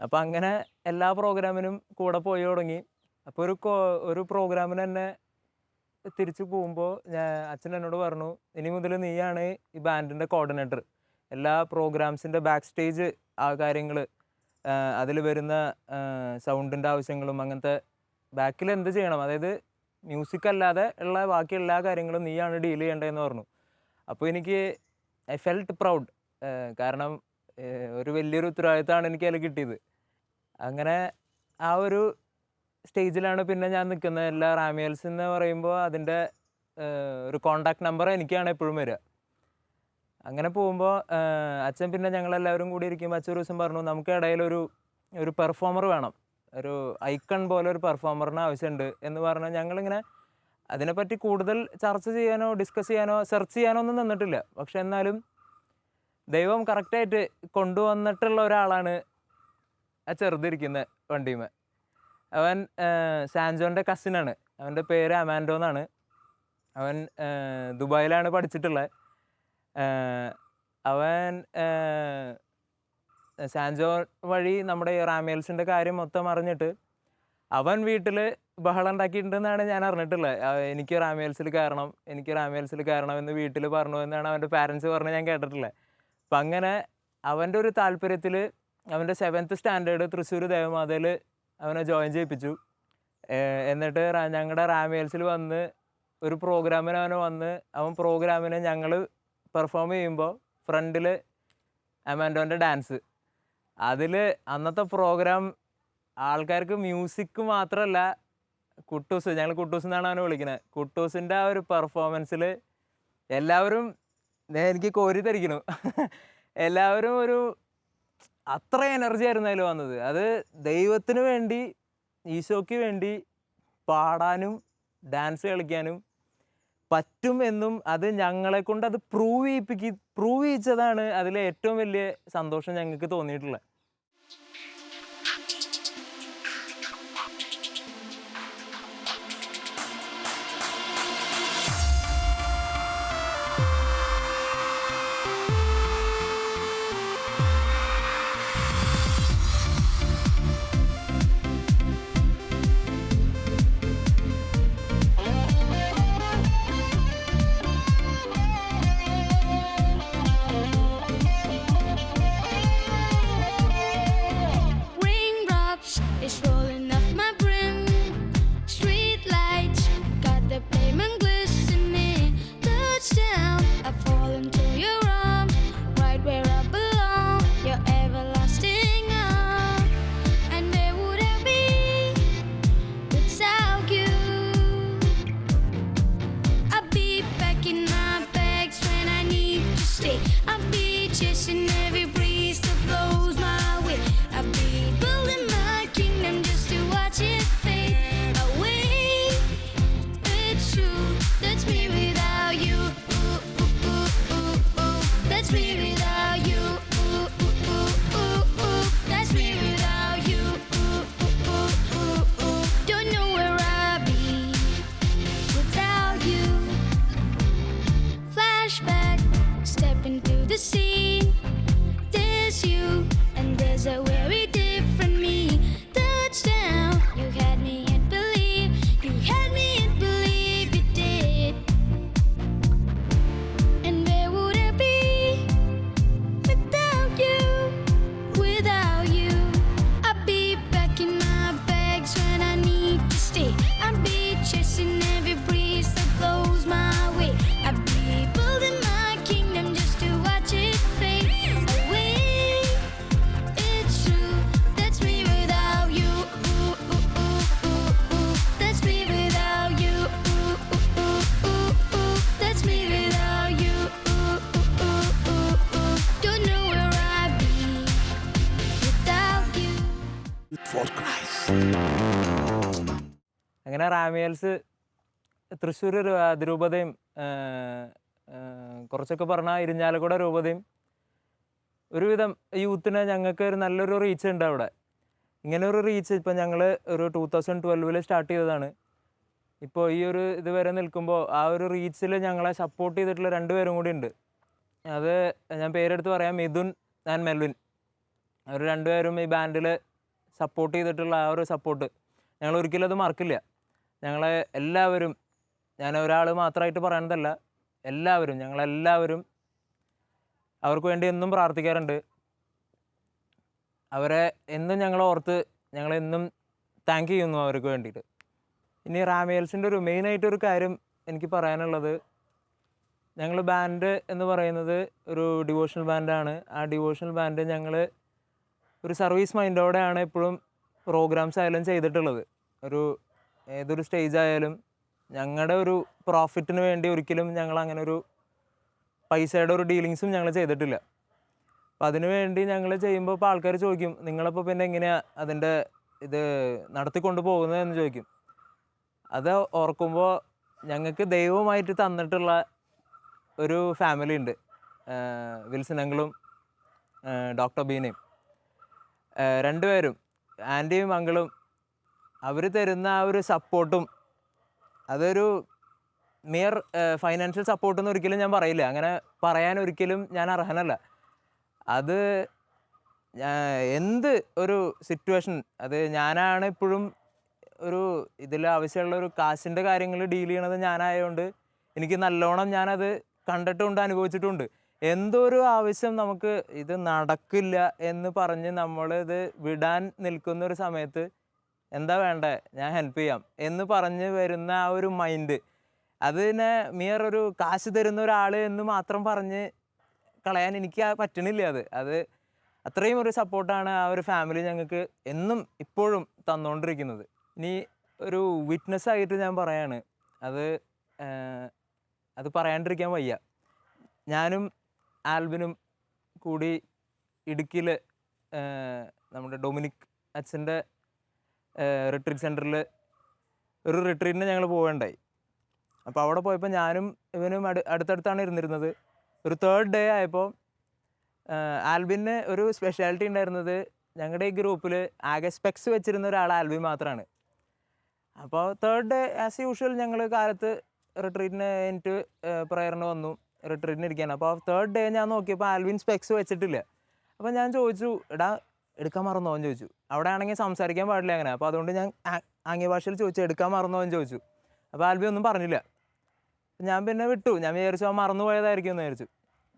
അപ്പോൾ അങ്ങനെ എല്ലാ പ്രോഗ്രാമിനും കൂടെ പോയി തുടങ്ങി. അപ്പോൾ ഒരു പ്രോഗ്രാമിന് തന്നെ തിരിച്ചു പോകുമ്പോൾ അച്ഛൻ എന്നോട് പറഞ്ഞു, ഇനി മുതൽ നീയാണ് ഈ ബാൻഡിൻ്റെ കോർഡിനേറ്റർ. എല്ലാ പ്രോഗ്രാംസിൻ്റെ ബാക്ക് സ്റ്റേജ് ആ കാര്യങ്ങൾ, അതിൽ വരുന്ന സൗണ്ടിൻ്റെ ആവശ്യങ്ങളും അങ്ങനത്തെ ബാക്കിൽ എന്ത് ചെയ്യണം, അതായത് മ്യൂസിക് അല്ലാതെ ഉള്ള ബാക്കി എല്ലാ കാര്യങ്ങളും നീയാണ് ഡീൽ ചെയ്യേണ്ടതെന്ന് പറഞ്ഞു. അപ്പോൾ ഐ ഫെൽറ്റ് പ്രൗഡ്. കാരണം ഒരു വലിയൊരു ഉത്തരവാദിത്തമാണ് എനിക്ക് അതിൽ കിട്ടിയത്. അങ്ങനെ ആ ഒരു സ്റ്റേജിലാണ് പിന്നെ ഞാൻ നിൽക്കുന്നത്. എല്ലാ റാമിയൽസ് എന്ന് പറയുമ്പോൾ അതിൻ്റെ ഒരു കോണ്ടാക്ട് നമ്പർ എനിക്കാണ് എപ്പോഴും വരിക. അങ്ങനെ പോകുമ്പോൾ അച്ഛൻ പിന്നെ ഞങ്ങളെല്ലാവരും കൂടി ഇരിക്കുമ്പോൾ അച്ഛൻ ഒരു ദിവസം പറഞ്ഞു, നമുക്ക് ഇടയിൽ ഒരു പെർഫോമർ വേണം, ഒരു ഐക്കൺ പോലെ ഒരു പെർഫോമറിന് ആവശ്യമുണ്ട് എന്ന് പറഞ്ഞാൽ ഞങ്ങളിങ്ങനെ അതിനെപ്പറ്റി കൂടുതൽ ചർച്ച ചെയ്യാനോ ഡിസ്കസ് ചെയ്യാനോ സെർച്ച് ചെയ്യാനോ ഒന്നും നിന്നിട്ടില്ല. പക്ഷെ എന്നാലും ദൈവം കറക്റ്റായിട്ട് കൊണ്ടുവന്നിട്ടുള്ള ഒരാളാണ് ആ ചെറുതിരിക്കുന്ന വണ്ടിയുമേ. അവൻ സാൻജോൻ്റെ കസിനാണ്. അവൻ്റെ പേര് അമാൻഡോ എന്നാണ്. അവൻ ദുബായിലാണ് പഠിച്ചിട്ടുള്ളത്. അവൻ സാൻജോ വഴി നമ്മുടെ റാമിയൽസിൻ്റെ കാര്യം മൊത്തം അറിഞ്ഞിട്ട് അവൻ വീട്ടിൽ ബഹളം ഉണ്ടാക്കിയിട്ടുണ്ടെന്നാണ് ഞാൻ അറിഞ്ഞിട്ടുള്ളത്. എനിക്ക് റാമിയൽസിൽ കയറണം എന്ന് വീട്ടിൽ പറഞ്ഞു എന്നാണ് അവൻ്റെ പാരൻസ് പറഞ്ഞ് ഞാൻ കേട്ടിട്ടുള്ളത്. അപ്പം അങ്ങനെ അവൻ്റെ ഒരു താല്പര്യത്തിൽ അവൻ്റെ 7th സ്റ്റാൻഡേർഡ് തൃശ്ശൂർ ദേവമാതയിൽ അവനെ ജോയിൻ ചെയ്യിപ്പിച്ചു. എന്നിട്ട് ഞങ്ങളുടെ റാമിയൽസിൽ വന്ന് ഒരു പ്രോഗ്രാമിന് അവൻ പ്രോഗ്രാമിന് ഞങ്ങൾ പെർഫോം ചെയ്യുമ്പോൾ ഫ്രണ്ടിൽ അമാൻഡോൻ്റെ ഡാൻസ്. അതിൽ അന്നത്തെ പ്രോഗ്രാം ആൾക്കാർക്ക് മ്യൂസിക് മാത്രമല്ല, ഞങ്ങൾ കുട്ടൂസ് എന്നാണ് അവനെ വിളിക്കുന്നത്. കുട്ടൂസിൻ്റെ ആ ഒരു പെർഫോമൻസിൽ എല്ലാവരും എനിക്ക് കോരി തരിക്കണു. എല്ലാവരും അത്ര എനർജി ആയിരുന്നു അതിൽ വന്നത്. അത് ദൈവത്തിന് വേണ്ടി, ഈശോയ്ക്ക് വേണ്ടി പാടാനും ഡാൻസ് കളിക്കാനും പറ്റും എന്നും അത് ഞങ്ങളെ കൊണ്ട് അത് പ്രൂവ് ചെയ്യിച്ചതാണ് അതിലെ ഏറ്റവും വലിയ സന്തോഷം ഞങ്ങൾക്ക് തോന്നിയിട്ടുള്ളത്. for Christ. അങ്ങനെ റാമിയൽസ് തൃശ്ശൂർ അതിരൂപതയും കുറച്ചൊക്കെ പറഞ്ഞാൽ ഇരിഞ്ഞാലക്കുട രൂപതയും ഒരുവിധം യൂത്തിന് ഞങ്ങൾക്ക് ഒരു നല്ലൊരു റീച്ച് ഉണ്ട് അവിടെ. ഇങ്ങനെ ഒരു റീച്ച് ഇപ്പം ഞങ്ങൾ ഒരു 2012 സ്റ്റാർട്ട് ചെയ്തതാണ്. ഇപ്പോൾ ഈ ഒരു ഇതുവരെ നിൽക്കുമ്പോൾ ആ ഒരു റീച്ചിൽ ഞങ്ങളെ സപ്പോർട്ട് ചെയ്തിട്ടുള്ള 2 പേരും കൂടി ഉണ്ട്. അത് ഞാൻ പേരെടുത്ത് പറയാം, മിഥുൻ ആൻഡ് മെൽവിൻ. അവർ 2 പേരും ഈ ബാൻഡിൽ സപ്പോർട്ട് ചെയ്തിട്ടുള്ള ആ ഒരു സപ്പോർട്ട് ഞങ്ങൾ ഒരിക്കലും അത് മറക്കില്ല. ഞങ്ങളെ എല്ലാവരും, ഞാൻ ഒരാൾ മാത്രമായിട്ട് പറയണതല്ല, എല്ലാവരും ഞങ്ങളെല്ലാവരും അവർക്ക് വേണ്ടി എന്നും പ്രാർത്ഥിക്കാറുണ്ട്. അവരെ എന്നും ഞങ്ങൾ ഓർത്ത് ഞങ്ങളെന്നും താങ്ക് ചെയ്യുന്നു അവർക്ക് വേണ്ടിയിട്ട്. ഇനി റാമിയൽസിൻ്റെ ഒരു മെയിനായിട്ടൊരു കാര്യം എനിക്ക് പറയാനുള്ളത്, ഞങ്ങൾ ബാൻഡ് എന്ന് പറയുന്നത് ഒരു ഡിവോഷണൽ ബാൻഡാണ്. ആ ഡിവോഷണൽ ബാൻഡ് ഞങ്ങൾ ഒരു സർവീസ് മൈൻഡോടെയാണ് എപ്പോഴും പ്രോഗ്രാംസ് ആയാലും ചെയ്തിട്ടുള്ളത്. ഏതൊരു സ്റ്റേജ് ആയാലും ഞങ്ങളുടെ ഒരു പ്രോഫിറ്റിന് വേണ്ടി ഒരിക്കലും ഞങ്ങൾ അങ്ങനെ ഒരു പൈസയുടെ ഒരു ഡീലിങ്സും ഞങ്ങൾ ചെയ്തിട്ടില്ല. അപ്പം അതിനു വേണ്ടി ഞങ്ങൾ ചെയ്യുമ്പോൾ ഇപ്പോൾ ആൾക്കാർ ചോദിക്കും, നിങ്ങളിപ്പോൾ പിന്നെ എങ്ങനെയാണ് അതിൻ്റെ ഇത് നടത്തിക്കൊണ്ട് പോകുന്നതെന്ന് ചോദിക്കും. അത് ഓർക്കുമ്പോൾ ഞങ്ങൾക്ക് ദൈവമായിട്ട് തന്നിട്ടുള്ള ഒരു ഫാമിലി ഉണ്ട്, വിൽസനങ്ങളും ഡോക്ടർ ബീനയും. 2 പേരും, ആൻറ്റിയും അങ്കിളും, അവർ തരുന്ന ആ ഒരു സപ്പോർട്ടും, അതൊരു മിയർ ഫൈനാൻഷ്യൽ സപ്പോർട്ടെന്ന് ഒരിക്കലും ഞാൻ പറയില്ല, അങ്ങനെ പറയാൻ ഒരിക്കലും ഞാൻ അർഹനല്ല. അത് എന്ത് ഒരു സിറ്റുവേഷൻ, അത് ഞാനാണ് ഇപ്പോഴും ഒരു ഇതിൽ ആവശ്യമുള്ള ഒരു കാശിൻ്റെ കാര്യങ്ങൾ ഡീൽ ചെയ്യണത് ഞാനായതുകൊണ്ട് എനിക്ക് നല്ലോണം ഞാനത് കണ്ടിട്ടുണ്ട്, അനുഭവിച്ചിട്ടുണ്ട്. എന്തോ ഒരു ആവശ്യം നമുക്ക് ഇത് നടക്കില്ല എന്ന് പറഞ്ഞ് നമ്മളിത് വിടാൻ നിൽക്കുന്ന ഒരു സമയത്ത്, എന്താ വേണ്ടേ, ഞാൻ ഹെൽപ്പ് ചെയ്യാം എന്ന് പറഞ്ഞ് വരുന്ന ആ ഒരു മൈൻഡ്, അതിനെ മിയർ ഒരു കാശ് തരുന്ന ഒരാൾ എന്ന് മാത്രം പറഞ്ഞ് കളയാൻ എനിക്ക് പറ്റണില്ല. അത് അത്രയും ഒരു സപ്പോർട്ടാണ് ആ ഒരു ഫാമിലി ഞങ്ങൾക്ക് എന്നും ഇപ്പോഴും തന്നുകൊണ്ടിരിക്കുന്നത്. ഇനി ഒരു വിറ്റ്നസ്സായിട്ട് ഞാൻ പറയാണ്, അത് പറയാണ്ടിരിക്കാൻ വയ്യ. ഞാനും ആൽബിനും കൂടി ഇടുക്കിയിൽ നമ്മുടെ ഡൊമിനിക് അച്ഛൻ്റെ റിട്രീറ്റ് സെൻറ്ററിൽ ഒരു റിട്രീറ്റിന് ഞങ്ങൾ പോവുകയുണ്ടായി. അപ്പോൾ അവിടെ പോയപ്പോൾ ഞാനും ഇവനും അടുത്തടുത്താണ് ഇരുന്നിരുന്നത്. ഒരു 3rd ഡേ ആയപ്പോൾ ആൽബിന് ഒരു സ്പെഷ്യാലിറ്റി ഉണ്ടായിരുന്നത്, ഞങ്ങളുടെ ഈ ഗ്രൂപ്പിൽ ആകെ സ്പെക്സ് വെച്ചിരുന്ന ഒരാൾ ആൽബിൻ മാത്രമാണ്. അപ്പോൾ 3rd ഡേ ആസ് യൂഷ്വൽ ഞങ്ങൾ കാലത്ത് റിട്രീറ്റിന് കഴിഞ്ഞിട്ട് പ്രയറിന് വന്നു, റിട്രീറ്റിന് ഇരിക്കാൻ. അപ്പോൾ 3rd ഡേ ഞാൻ നോക്കിയപ്പോൾ ആൽവിൻ സ്പെക്സ് വെച്ചിട്ടില്ല. അപ്പോൾ ഞാൻ ചോദിച്ചു, എടാ എടുക്കാൻ മറന്നോ എന്ന് ചോദിച്ചു. അവിടെ ആണെങ്കിൽ സംസാരിക്കാൻ പാടില്ല അങ്ങനെ. അപ്പോൾ അതുകൊണ്ട് ഞാൻ ആംഗ്യ ഭാഷയിൽ ചോദിച്ചു, എടുക്കാൻ മറന്നോ എന്ന് ചോദിച്ചു. അപ്പോൾ ആൽബി ഒന്നും പറഞ്ഞില്ല. ഞാൻ പിന്നെ വിട്ടു. ഞാൻ വിചാരിച്ചു അവൻ മറന്നു പോയതായിരിക്കും എന്ന് വിചാരിച്ചു.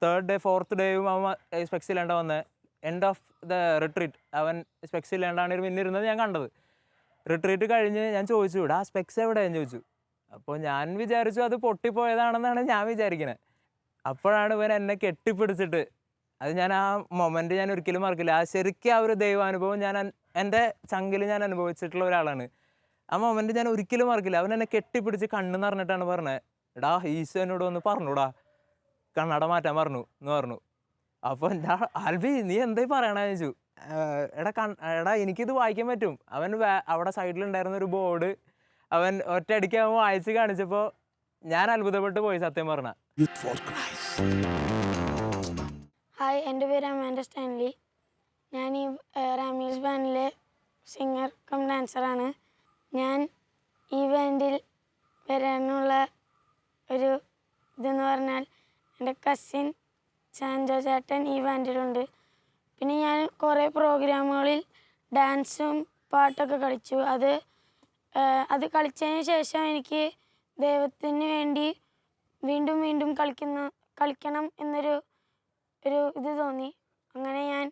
3rd ഡേ 4th ഡേയും അവൻ സ്പെക്സ് ഇല്ലാണ്ട് വന്നത്. എൻഡ് ഓഫ് ദ റിട്രീറ്റ് അവൻ സ്പെക്സ് ഇല്ലാണ്ടാണ് പിന്നിരുന്നത് ഞാൻ കണ്ടത്. റിട്രീറ്റ് കഴിഞ്ഞ് ഞാൻ ചോദിച്ചു, ഇവിടെ ആ സ്പെക്സ് എവിടെയെന്ന് ചോദിച്ചു. അപ്പോൾ ഞാൻ വിചാരിച്ചു അത് പൊട്ടിപ്പോയതാണെന്നാണ് ഞാൻ വിചാരിക്കുന്നത്. അപ്പോഴാണ് ഇവൻ എന്നെ കെട്ടിപ്പിടിച്ചിട്ട്, അത് ഞാൻ ആ മൊമെൻറ്റ് ഞാൻ ഒരിക്കലും മറക്കില്ല. ശരിക്കും ആ ഒരു ദൈവാനുഭവം ഞാൻ എൻ്റെ ചങ്കിൽ ഞാൻ അനുഭവിച്ചിട്ടുള്ള ഒരാളാണ്. ആ മൊമെൻറ്റ് ഞാൻ ഒരിക്കലും മറക്കില്ല. അവൻ എന്നെ കെട്ടിപ്പിടിച്ച് കണ്ണ് നിറഞ്ഞിട്ടാണ് പറഞ്ഞത്, എടാ ഈശോ എന്നോട് ഒന്ന് പറഞ്ഞൂടാ, കണ്ണട മാറ്റാൻ പറഞ്ഞു എന്ന് പറഞ്ഞു. അപ്പോൾ ആൽബി നീ എന്തായി പറയണമെന്ന് ചോദിച്ചു. എടാ എനിക്കിത് വായിക്കാൻ പറ്റും. അവൻ അവിടെ സൈഡിലുണ്ടായിരുന്ന ഒരു ബോർഡ് അവൻ ഒറ്റയടിക്ക് അവൻ വായിച്ച് കാണിച്ചപ്പോൾ ഞാൻ അത്ഭുതപ്പെട്ട് പോയി, സത്യം പറഞ്ഞാൽ. Youth for Christ. ഹായ്, എൻ്റെ പേര് അമാൻഡ സ്റ്റാൻലി. ഞാൻ ഈ റാമിയൽസ് ബാൻഡിലെ സിംഗർ കം ഡാൻസറാണ്. ഞാൻ ഈ ബാൻഡിൽ വരാനുള്ള ഒരു ഇതെന്ന് പറഞ്ഞാൽ, എൻ്റെ കസിൻ സാൻജോ ചേട്ടൻ ഈ ബാൻഡിലുണ്ട്. പിന്നെ ഞാൻ കുറേ പ്രോഗ്രാമുകളിൽ ഡാൻസും പാട്ടൊക്കെ കളിച്ചു. അത് കളിച്ചതിന് ശേഷം എനിക്ക് ദൈവത്തിന് വേണ്ടി വീണ്ടും വീണ്ടും കളിക്കണം എന്നൊരു ഇത് തോന്നി. അങ്ങനെ ഞാൻ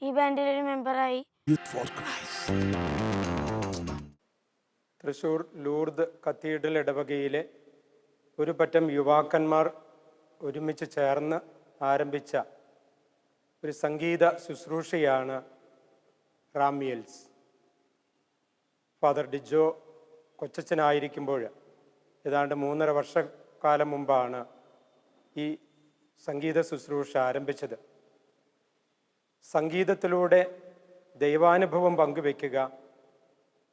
ഈ ബാൻഡിലൊരു മെമ്പറായി. Youth for Christ. Thrissur Lourdes cathedral ഇടവകയിലെ ഒരു പറ്റം യുവാക്കന്മാർ ഒരുമിച്ച് ചേർന്ന് ആരംഭിച്ച ഒരു സംഗീത ശുശ്രൂഷയാണ് റാമിയൽസ്. ഫാദർ ഡിജോ കൊച്ചച്ഛനായിരിക്കുമ്പോൾ ഏതാണ്ട് 3.5 വർഷക്കാലം മുമ്പാണ് ഈ സംഗീത ശുശ്രൂഷ ആരംഭിച്ചത്. സംഗീതത്തിലൂടെ ദൈവാനുഭവം പങ്കുവയ്ക്കുക,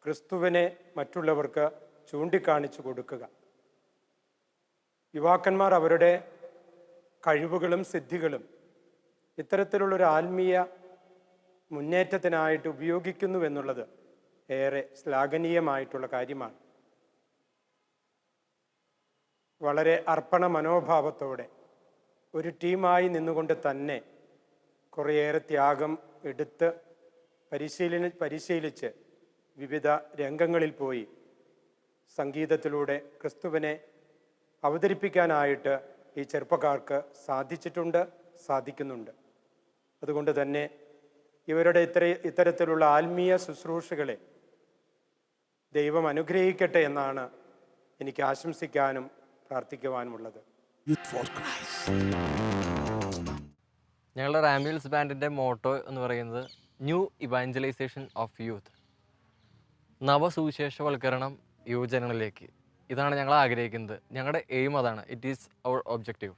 ക്രിസ്തുവിനെ മറ്റുള്ളവർക്ക് ചൂണ്ടിക്കാണിച്ചു കൊടുക്കുക. യുവാക്കന്മാർ അവരുടെ കഴിവുകളും സിദ്ധികളും ഇത്തരത്തിലുള്ളൊരു ആത്മീയ മുന്നേറ്റത്തിനായിട്ട് ഉപയോഗിക്കുന്നു എന്നുള്ളത് ഏറെ ശ്ലാഘനീയമായിട്ടുള്ള കാര്യമാണ്. വളരെ അർപ്പണ മനോഭാവത്തോടെ ഒരു ടീമായി നിന്നുകൊണ്ട് തന്നെ കുറേയേറെ ത്യാഗം എടുത്ത് പരിശീലിച്ച് വിവിധ രംഗങ്ങളിൽ പോയി സംഗീതത്തിലൂടെ ക്രിസ്തുവിനെ അവതരിപ്പിക്കാനായിട്ട് ഈ ചെറുപ്പക്കാർക്ക് സാധിച്ചിട്ടുണ്ട്, സാധിക്കുന്നുണ്ട്. അതുകൊണ്ട് തന്നെ ഇവരുടെ ഇത്തരത്തിലുള്ള ആത്മീയ ശുശ്രൂഷകളെ ദൈവം അനുഗ്രഹിക്കട്ടെ എന്നാണ് എനിക്ക് ആശംസിക്കാനും പ്രാർത്ഥിക്കുവാനുമുള്ളത്. Youth for Christ. ഞങ്ങളുടെ റാമ്യൂൽസ് ബാൻഡിൻ്റെ മോട്ടോ എന്ന് പറയുന്നത് ന്യൂ ഇവാഞ്ചലൈസേഷൻ ഓഫ് യൂത്ത്, നവസുവിശേഷവൽക്കരണം യുവജനങ്ങളിലേക്ക്. ഇതാണ് ഞങ്ങൾ ആഗ്രഹിക്കുന്നത്. ഞങ്ങളുടെ എയിം അതാണ്. It is our objective.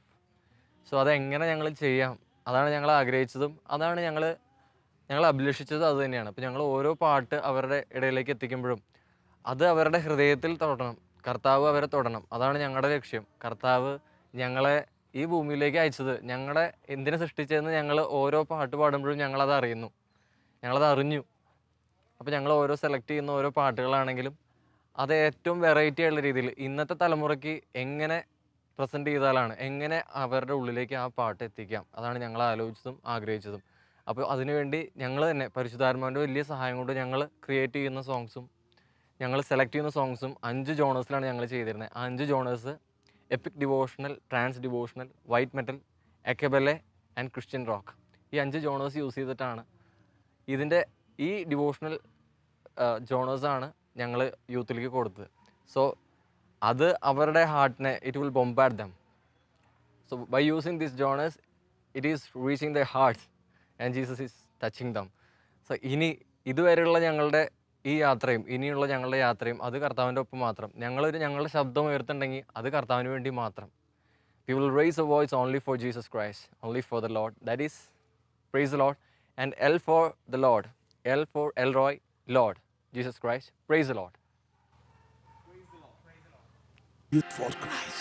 So അതെങ്ങനെ ഞങ്ങൾ ചെയ്യാം, അതാണ് ഞങ്ങൾ ആഗ്രഹിച്ചതും അതാണ് ഞങ്ങൾ അഭിലഷിച്ചതും അത് തന്നെയാണ്. അപ്പോൾ ഞങ്ങൾ ഓരോ പാട്ട് അവരുടെ ഇടയിലേക്ക് എത്തിക്കുമ്പോഴും അത് അവരുടെ ഹൃദയത്തിൽ തൊടണം, കർത്താവ് അവരെ തൊടണം. അതാണ് ഞങ്ങളുടെ ലക്ഷ്യം. കർത്താവ് ഞങ്ങളെ ഈ ഭൂമിയിലേക്ക് അയച്ചത്, ഞങ്ങളെ എന്തിനെ സൃഷ്ടിച്ചതെന്ന് ഞങ്ങൾ ഓരോ പാട്ട് പാടുമ്പോഴും ഞങ്ങളത് അറിഞ്ഞു. അപ്പോൾ ഞങ്ങൾ ഓരോ സെലക്ട് ചെയ്യുന്ന ഓരോ പാട്ടുകളാണെങ്കിലും അത് ഏറ്റവും വെറൈറ്റി ആയിട്ടുള്ള രീതിയിൽ ഇന്നത്തെ തലമുറയ്ക്ക് എങ്ങനെ പ്രസൻറ്റ് ചെയ്താലാണ്, എങ്ങനെ അവരുടെ ഉള്ളിലേക്ക് ആ പാട്ട് എത്തിക്കാം, അതാണ് ഞങ്ങൾ ആലോചിച്ചതും ആഗ്രഹിച്ചതും. അപ്പോൾ അതിനുവേണ്ടി ഞങ്ങൾ തന്നെ പരിശുദ്ധാത്മാവിൻ്റെ വലിയ സഹായം കൊണ്ട് ഞങ്ങൾ ക്രിയേറ്റ് ചെയ്യുന്ന സോങ്സും ഞങ്ങൾ സെലക്ട് ചെയ്യുന്ന സോങ്സും 5 ജോണേഴ്സിലാണ് ഞങ്ങൾ ചെയ്തിരുന്നത്. ആ 5 genres epic devotional, trance devotional, white metal, a cappella and Christian rock. ഈ 5 ജോണേഴ്സ് യൂസ് ചെയ്തിട്ടാണ് ഇതിൻ്റെ ഈ ഡിവോഷണൽ ജോണേഴ്സാണ് ഞങ്ങൾ യൂത്തിലേക്ക് കൊടുത്തത്. സോ അത് അവരുടെ ഹാർട്ടിനെ it will bombard them. So by using this genres it is reaching the hearts and Jesus is touching them. So ഇതുവരെയുള്ള ഞങ്ങളുടെ ഈ യാത്രയും ഇനിയുള്ള ഞങ്ങളുടെ യാത്രയും അത് കർത്താവിൻ്റെ ഒപ്പം മാത്രം. ഞങ്ങളുടെ ശബ്ദം ഉയർത്തുന്നുണ്ടെങ്കിൽ അത് കർത്താവിന് വേണ്ടി മാത്രം. We will raise a voice only for Jesus Christ, only for the Lord. That is, praise the Lord. And L for the Lord. L for Elroy, Lord. Jesus Christ, praise the Lord. Youth for Christ.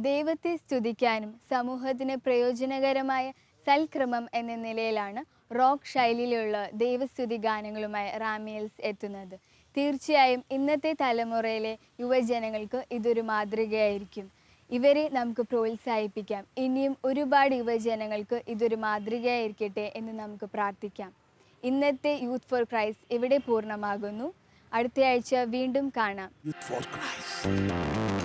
ദൈവത്തെ സ്തുതിക്കാനും സമൂഹത്തിന് പ്രയോജനകരമായ സൽക്രമം എന്ന നിലയിലാണ് rock ശൈലിയിലുള്ള ദൈവസ്തുതി ഗാനങ്ങളുമായി റാമിയൽസ് എത്തുന്നത്. തീർച്ചയായും ഇന്നത്തെ തലമുറയിലെ യുവജനങ്ങൾക്ക് ഇതൊരു മാതൃകയായിരിക്കും. ഇവരെ നമുക്ക് പ്രോത്സാഹിപ്പിക്കാം. ഇനിയും ഒരുപാട് യുവജനങ്ങൾക്ക് ഇതൊരു മാതൃകയായിരിക്കട്ടെ എന്ന് നമുക്ക് പ്രാർത്ഥിക്കാം. ഇന്നത്തെ യൂത്ത് ഫോർ ക്രൈസ്റ്റ് ഇവിടെ പൂർണ്ണമാകുന്നു. അടുത്തയാഴ്ച വീണ്ടും കാണാം. Youth for Christ.